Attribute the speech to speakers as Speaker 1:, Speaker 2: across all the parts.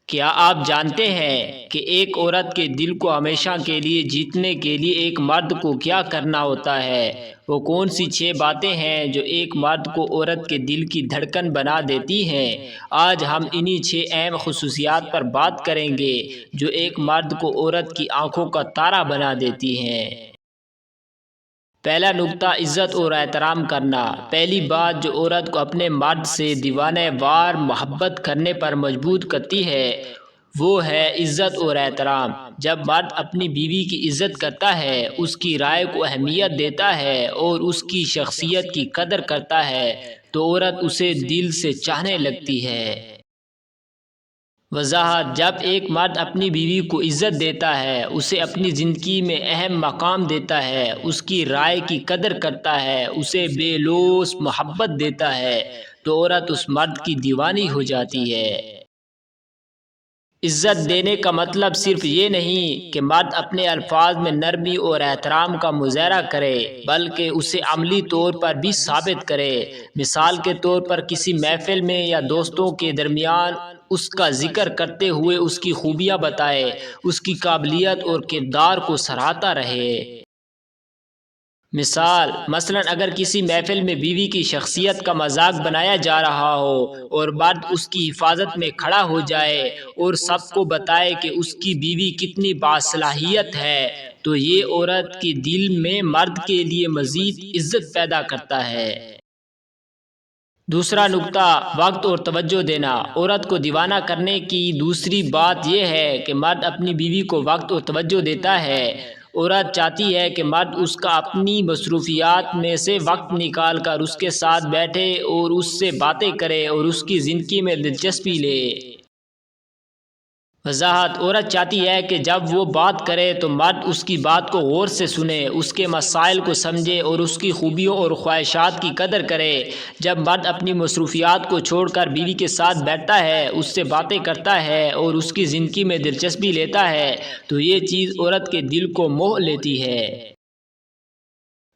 Speaker 1: کیا آپ جانتے ہیں کہ ایک عورت کے دل کو ہمیشہ کے لیے جیتنے کے لیے ایک مرد کو کیا کرنا ہوتا ہے؟ وہ کون سی 6 باتیں ہیں جو ایک مرد کو عورت کے دل کی دھڑکن بنا دیتی ہیں؟ آج ہم انہی 6 اہم خصوصیات پر بات کریں گے جو ایک مرد کو عورت کی آنکھوں کا تارا بنا دیتی ہیں۔ پہلا نکتہ، عزت اور احترام کرنا۔ پہلی بات جو عورت کو اپنے مرد سے دیوانہ وار محبت کرنے پر مجبور کرتی ہے وہ ہے عزت اور احترام۔ جب مرد اپنی بیوی کی عزت کرتا ہے، اس کی رائے کو اہمیت دیتا ہے اور اس کی شخصیت کی قدر کرتا ہے تو عورت اسے دل سے چاہنے لگتی ہے۔ وضاحت: جب ایک مرد اپنی بیوی کو عزت دیتا ہے، اسے اپنی زندگی میں اہم مقام دیتا ہے، اس کی رائے کی قدر کرتا ہے، اسے بے لوث محبت دیتا ہے تو عورت اس مرد کی دیوانی ہو جاتی ہے۔ عزت دینے کا مطلب صرف یہ نہیں کہ مرد اپنے الفاظ میں نرمی اور احترام کا مظاہرہ کرے، بلکہ اسے عملی طور پر بھی ثابت کرے۔ مثال کے طور پر کسی محفل میں یا دوستوں کے درمیان اس کا ذکر کرتے ہوئے اس کی خوبیاں بتائے، اس کی قابلیت اور کردار کو سراہتا رہے۔ مثلاً اگر کسی محفل میں بیوی کی شخصیت کا مذاق بنایا جا رہا ہو اور مرد اس کی حفاظت میں کھڑا ہو جائے اور سب کو بتائے کہ اس کی بیوی کتنی باصلاحیت ہے تو یہ عورت کے دل میں مرد کے لیے مزید عزت پیدا کرتا ہے۔ دوسرا نکتہ، وقت اور توجہ دینا۔ عورت کو دیوانہ کرنے کی دوسری بات یہ ہے کہ مرد اپنی بیوی کو وقت اور توجہ دیتا ہے۔ عورت چاہتی ہے کہ مرد اس کا اپنی مصروفیات میں سے وقت نکال کر اس کے ساتھ بیٹھے اور اس سے باتیں کرے اور اس کی زندگی میں دلچسپی لے۔ وضاحت: عورت چاہتی ہے کہ جب وہ بات کرے تو مرد اس کی بات کو غور سے سنے، اس کے مسائل کو سمجھے اور اس کی خوبیوں اور خواہشات کی قدر کرے۔ جب مرد اپنی مصروفیات کو چھوڑ کر بیوی کے ساتھ بیٹھتا ہے، اس سے باتیں کرتا ہے اور اس کی زندگی میں دلچسپی لیتا ہے تو یہ چیز عورت کے دل کو موہ لیتی ہے۔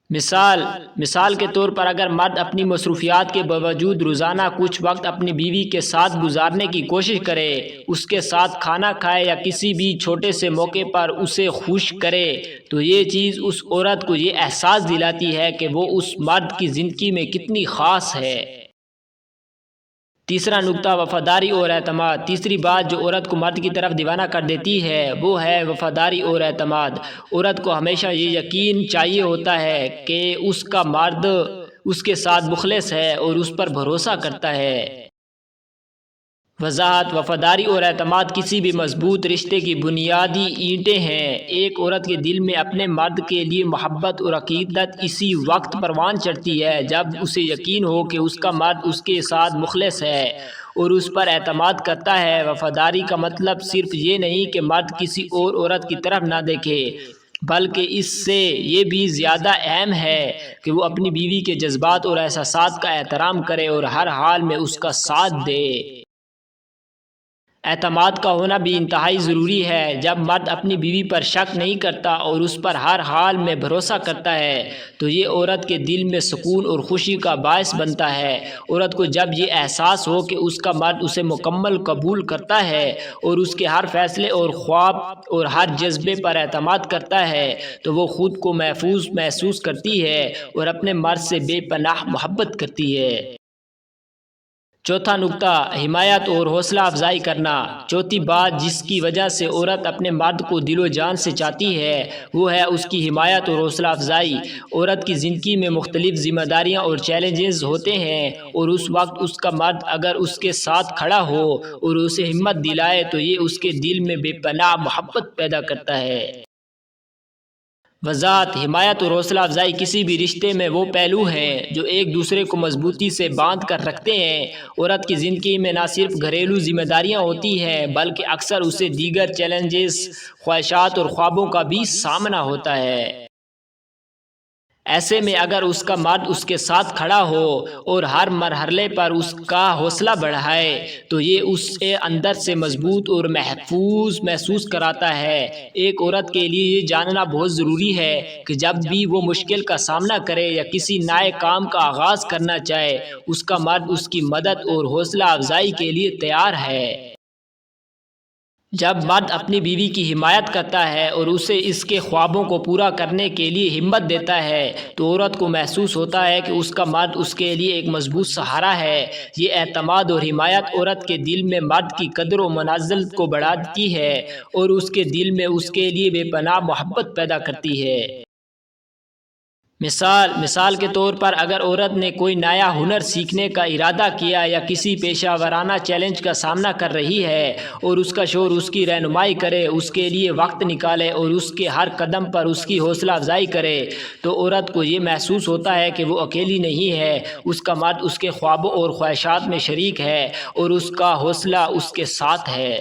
Speaker 1: مثال کے طور پر اگر مرد اپنی مصروفیات کے باوجود روزانہ کچھ وقت اپنی بیوی کے ساتھ گزارنے کی کوشش کرے، اس کے ساتھ کھانا کھائے یا کسی بھی چھوٹے سے موقع پر اسے خوش کرے تو یہ چیز اس عورت کو یہ احساس دلاتی ہے کہ وہ اس مرد کی زندگی میں کتنی خاص ہے۔ تیسرا نکتہ، وفاداری اور اعتماد۔ تیسری بات جو عورت کو مرد کی طرف دیوانہ کر دیتی ہے وہ ہے وفاداری اور اعتماد۔ عورت کو ہمیشہ یہ یقین چاہیے ہوتا ہے کہ اس کا مرد اس کے ساتھ مخلص ہے اور اس پر بھروسہ کرتا ہے۔ وضاحت: وفاداری اور اعتماد کسی بھی مضبوط رشتے کی بنیادی اینٹیں ہیں۔ ایک عورت کے دل میں اپنے مرد کے لیے محبت اور عقیدت اسی وقت پروان چڑھتی ہے جب اسے یقین ہو کہ اس کا مرد اس کے ساتھ مخلص ہے اور اس پر اعتماد کرتا ہے۔ وفاداری کا مطلب صرف یہ نہیں کہ مرد کسی اور عورت کی طرف نہ دیکھے، بلکہ اس سے یہ بھی زیادہ اہم ہے کہ وہ اپنی بیوی کے جذبات اور احساسات کا احترام کرے اور ہر حال میں اس کا ساتھ دے۔ اعتماد کا ہونا بھی انتہائی ضروری ہے۔ جب مرد اپنی بیوی پر شک نہیں کرتا اور اس پر ہر حال میں بھروسہ کرتا ہے تو یہ عورت کے دل میں سکون اور خوشی کا باعث بنتا ہے۔ عورت کو جب یہ احساس ہو کہ اس کا مرد اسے مکمل قبول کرتا ہے اور اس کے ہر فیصلے اور خواب اور ہر جذبے پر اعتماد کرتا ہے تو وہ خود کو محفوظ محسوس کرتی ہے اور اپنے مرد سے بے پناہ محبت کرتی ہے۔ چوتھا نکتہ، حمایت اور حوصلہ افزائی کرنا۔ چوتھی بات جس کی وجہ سے عورت اپنے مرد کو دل و جان سے چاہتی ہے وہ ہے اس کی حمایت اور حوصلہ افزائی۔ عورت کی زندگی میں مختلف ذمہ داریاں اور چیلنجز ہوتے ہیں اور اس وقت اس کا مرد اگر اس کے ساتھ کھڑا ہو اور اسے ہمت دلائے تو یہ اس کے دل میں بے پناہ محبت پیدا کرتا ہے۔ وضاحت: حمایت اور حوصلہ افزائی کسی بھی رشتے میں وہ پہلو ہیں جو ایک دوسرے کو مضبوطی سے باندھ کر رکھتے ہیں۔ عورت کی زندگی میں نہ صرف گھریلو ذمہ داریاں ہوتی ہیں بلکہ اکثر اسے دیگر چیلنجز، خواہشات اور خوابوں کا بھی سامنا ہوتا ہے۔ ایسے میں اگر اس کا مرد اس کے ساتھ کھڑا ہو اور ہر مرحلے پر اس کا حوصلہ بڑھائے تو یہ اسے اندر سے مضبوط اور محفوظ محسوس کراتا ہے۔ ایک عورت کے لیے یہ جاننا بہت ضروری ہے کہ جب بھی وہ مشکل کا سامنا کرے یا کسی نئے کام کا آغاز کرنا چاہے، اس کا مرد اس کی مدد اور حوصلہ افزائی کے لیے تیار ہے۔ جب مرد اپنی بیوی کی حمایت کرتا ہے اور اسے اس کے خوابوں کو پورا کرنے کے لیے ہمت دیتا ہے تو عورت کو محسوس ہوتا ہے کہ اس کا مرد اس کے لیے ایک مضبوط سہارا ہے۔ یہ اعتماد اور حمایت عورت کے دل میں مرد کی قدر و منزلت کو بڑھاتی ہے اور اس کے دل میں اس کے لیے بے پناہ محبت پیدا کرتی ہے۔ مثال کے طور پر اگر عورت نے کوئی نیا ہنر سیکھنے کا ارادہ کیا یا کسی پیشہ ورانہ چیلنج کا سامنا کر رہی ہے اور اس کا شوہر اس کی رہنمائی کرے، اس کے لیے وقت نکالے اور اس کے ہر قدم پر اس کی حوصلہ افزائی کرے تو عورت کو یہ محسوس ہوتا ہے کہ وہ اکیلی نہیں ہے، اس کا مرد اس کے خوابوں اور خواہشات میں شریک ہے اور اس کا حوصلہ اس کے ساتھ ہے۔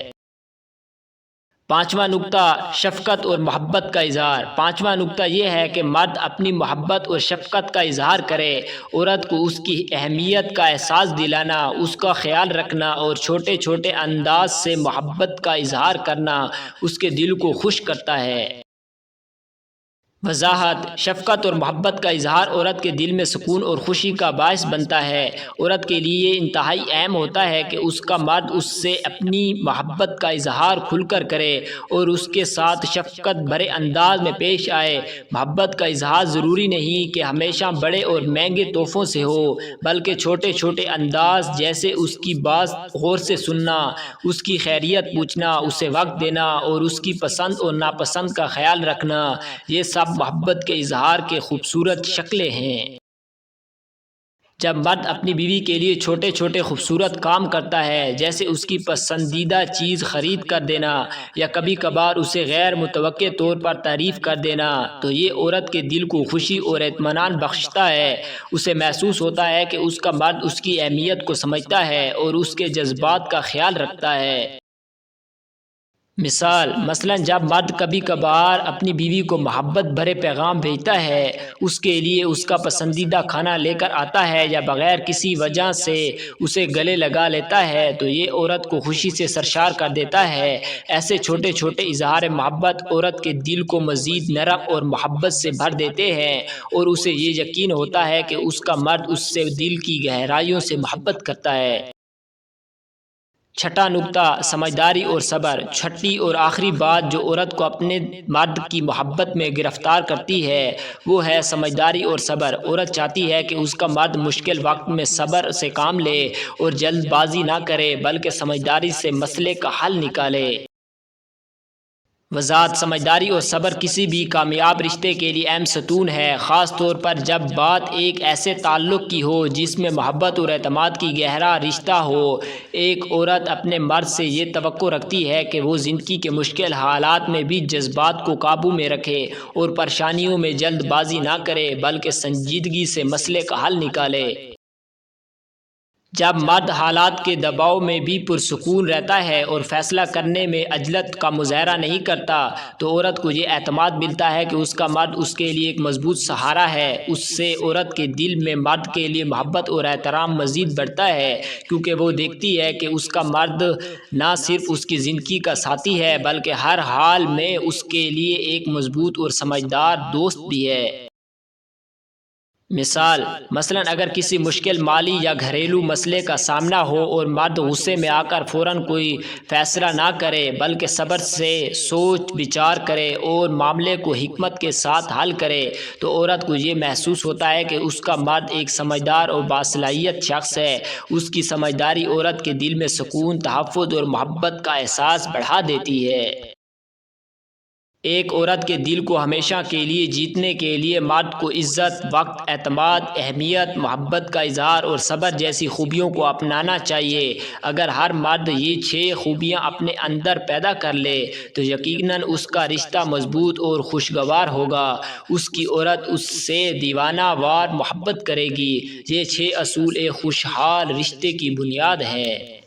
Speaker 1: پانچواں نکتہ، شفقت اور محبت کا اظہار۔ پانچواں نکتہ یہ ہے کہ مرد اپنی محبت اور شفقت کا اظہار کرے۔ عورت کو اس کی اہمیت کا احساس دلانا، اس کا خیال رکھنا اور چھوٹے چھوٹے انداز سے محبت کا اظہار کرنا اس کے دل کو خوش کرتا ہے۔ وضاحت: شفقت اور محبت کا اظہار عورت کے دل میں سکون اور خوشی کا باعث بنتا ہے۔ عورت کے لیے یہ انتہائی اہم ہوتا ہے کہ اس کا مرد اس سے اپنی محبت کا اظہار کھل کر کرے اور اس کے ساتھ شفقت بھرے انداز میں پیش آئے۔ محبت کا اظہار ضروری نہیں کہ ہمیشہ بڑے اور مہنگے تحفوں سے ہو، بلکہ چھوٹے چھوٹے انداز جیسے اس کی بات غور سے سننا، اس کی خیریت پوچھنا، اسے وقت دینا اور اس کی پسند اور ناپسند کا خیال رکھنا، یہ سب محبت کے اظہار کے خوبصورت شکلیں ہیں۔ جب مرد اپنی بیوی کے لیے چھوٹے چھوٹے خوبصورت کام کرتا ہے، جیسے اس کی پسندیدہ چیز خرید کر دینا یا کبھی کبھار اسے غیر متوقع طور پر تعریف کر دینا، تو یہ عورت کے دل کو خوشی اور اطمینان بخشتا ہے۔ اسے محسوس ہوتا ہے کہ اس کا مرد اس کی اہمیت کو سمجھتا ہے اور اس کے جذبات کا خیال رکھتا ہے۔ مثلاً جب مرد کبھی کبھار اپنی بیوی کو محبت بھرے پیغام بھیجتا ہے، اس کے لیے اس کا پسندیدہ کھانا لے کر آتا ہے یا بغیر کسی وجہ سے اسے گلے لگا لیتا ہے تو یہ عورت کو خوشی سے سرشار کر دیتا ہے۔ ایسے چھوٹے چھوٹے اظہار محبت عورت کے دل کو مزید نرم اور محبت سے بھر دیتے ہیں اور اسے یہ یقین ہوتا ہے کہ اس کا مرد اس سے دل کی گہرائیوں سے محبت کرتا ہے۔ چھٹا نکتہ، سمجھداری اور صبر۔ چھٹی اور آخری بات جو عورت کو اپنے مرد کی محبت میں گرفتار کرتی ہے وہ ہے سمجھداری اور صبر۔ عورت چاہتی ہے کہ اس کا مرد مشکل وقت میں صبر سے کام لے اور جلد بازی نہ کرے بلکہ سمجھداری سے مسئلے کا حل نکالے۔ وضاحت: سمجھداری اور صبر کسی بھی کامیاب رشتے کے لیے اہم ستون ہے، خاص طور پر جب بات ایک ایسے تعلق کی ہو جس میں محبت اور اعتماد کی گہرا رشتہ ہو۔ ایک عورت اپنے مرد سے یہ توقع رکھتی ہے کہ وہ زندگی کے مشکل حالات میں بھی جذبات کو قابو میں رکھے اور پریشانیوں میں جلد بازی نہ کرے بلکہ سنجیدگی سے مسئلے کا حل نکالے۔ جب مرد حالات کے دباؤ میں بھی پرسکون رہتا ہے اور فیصلہ کرنے میں عجلت کا مظاہرہ نہیں کرتا تو عورت کو یہ اعتماد ملتا ہے کہ اس کا مرد اس کے لیے ایک مضبوط سہارا ہے۔ اس سے عورت کے دل میں مرد کے لیے محبت اور احترام مزید بڑھتا ہے، کیونکہ وہ دیکھتی ہے کہ اس کا مرد نہ صرف اس کی زندگی کا ساتھی ہے بلکہ ہر حال میں اس کے لیے ایک مضبوط اور سمجھدار دوست بھی ہے۔ مثلاً اگر کسی مشکل مالی یا گھریلو مسئلے کا سامنا ہو اور مرد غصے میں آ کر فوراً کوئی فیصلہ نہ کرے بلکہ صبر سے سوچ بچار کرے اور معاملے کو حکمت کے ساتھ حل کرے تو عورت کو یہ محسوس ہوتا ہے کہ اس کا مرد ایک سمجھدار اور باصلاحیت شخص ہے۔ اس کی سمجھداری عورت کے دل میں سکون، تحفظ اور محبت کا احساس بڑھا دیتی ہے۔ ایک عورت کے دل کو ہمیشہ کے لیے جیتنے کے لیے مرد کو عزت، وقت، اعتماد، اہمیت، محبت کا اظہار اور صبر جیسی خوبیوں کو اپنانا چاہیے۔ اگر ہر مرد یہ 6 خوبیاں اپنے اندر پیدا کر لے تو یقیناً اس کا رشتہ مضبوط اور خوشگوار ہوگا۔ اس کی عورت اس سے دیوانہ وار محبت کرے گی۔ یہ 6 اصول ایک خوشحال رشتے کی بنیاد ہیں۔